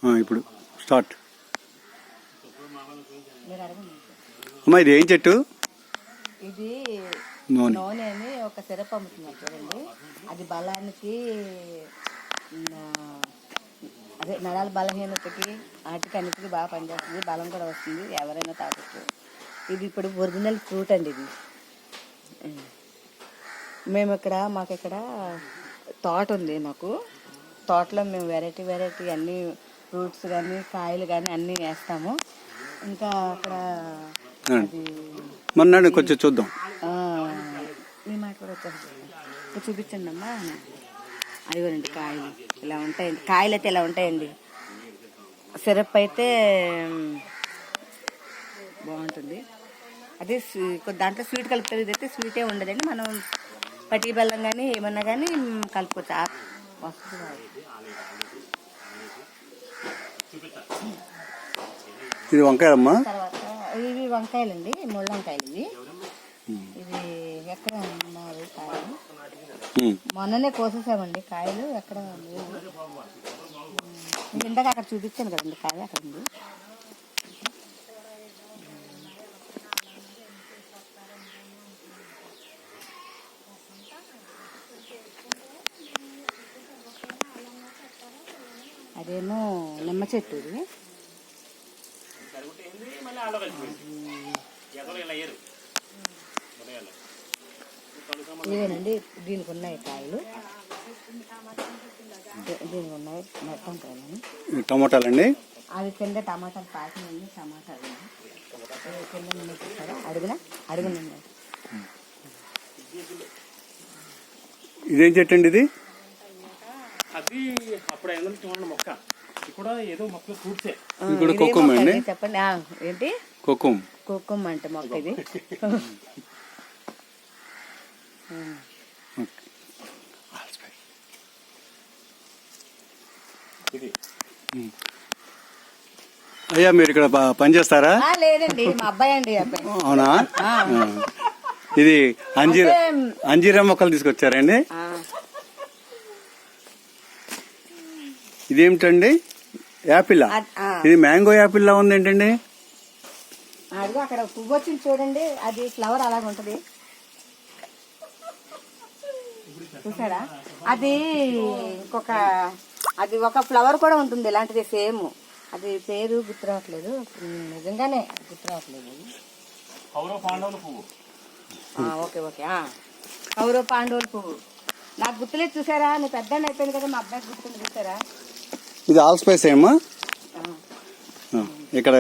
ఇప్పుడు స్టార్ట్. అమ్మా ఇది ఏం చెట్టు? ఇది నూనె అని ఒక సిరప్ అమ్ముతున్నారు చూడండి. అది బలానికి, అదే నరాల బలహీనతకి, వాటికి అన్నిటికీ బాగా పనిచేస్తుంది. బలం కూడా వస్తుంది, ఎవరైనా తాగొచ్చు. ఇది ఇప్పుడు ఒరిజినల్ ఫ్రూట్ అండి. ఇది మేము మాకు ఇక్కడ తోట ఉంది. మాకు తోటలో మేము వెరైటీ అన్ని ఫ్రూట్స్ కానీ కాయలు కానీ అన్నీ వేస్తాము. ఇంకా అక్కడ మొన్న కొంచెం చూద్దాం. మీ మాట కూడా వచ్చేసి చూపించండి అమ్మా. అదిగోనండి కాయలు ఇలా ఉంటాయండి. కాయలు అయితే ఇలా ఉంటాయండి. సిరప్ అయితే బాగుంటుంది. అదే దాంట్లో స్వీట్ కలుపుతుంది. ఇదైతే స్వీటే ఉండదండి. మనం పట్టి బెల్లం కానీ ఏమన్నా కానీ కలుపుకోవచ్చు. వస్తుంది. ఇది వంకాయలమ్మా. తర్వాత ఇవి వంకాయలండి, ముళ్ళ వంకాయలు. ఇది ఎక్కడ ఉన్నారు కాయలు? మొన్ననే కోసేసామండి కాయలు. ఎక్కడ ఇందాక అక్కడ చూపించాను కదండి కాయ, అక్కడ ఉంది. అదేమో నిమ్మ చెట్టు. ఇవేనండి, దీనికి ఉన్నాయి కాయలు. దీనికి ఉన్నాయి మొత్తం టమాటాలండి. అది కింద టమాటాలు పాకినండి. టమాటాలు కింద చూస్తారా? అడుగునండి. ఇదేం చెట్టు అండి? ఇది అది అప్పుడు చూడండి మొక్క. ఇప్పుడు ఏదో మొక్క ఫ్రూట్సే. ఇప్పుడు కోకం అండి. చెప్పండి. ఏంటి కోకం అంటే మొక్క ఇది. అయ్యా మీరు ఇక్కడ పని చేస్తారా? లేదండి, మా అబ్బాయి అండి. అవునా? ఇది అంజీరా మొక్కలు తీసుకొచ్చారండి. ఇదేమిటండి? యాపిల్. ఇది మ్యాంగో యాపిల్ లా ఉంది ఏంటండి? అదిగో అక్కడ పువ్వు వచ్చింది చూడండి. అది ఫ్లవర్ అలాగ ఉంటది, చూసారా? అది ఒక ఫ్లవర్ కూడా ఉంటుంది ఇలాంటిది సేమ్. అది పేరు గుర్తురావట్లేదు, నిజంగానే గుర్తురావట్లేదు. ఓకే కౌరవ పాండవుల పువ్వు. నాకు గుర్తులేదు, చూసారా? నువ్వు పెద్ద అయిపోయింది కదా, మా అబ్బాయికి గుర్తుంది, చూసారా? ఇది ఆల్ స్పైస్ ఏమ్మా ఇక్కడ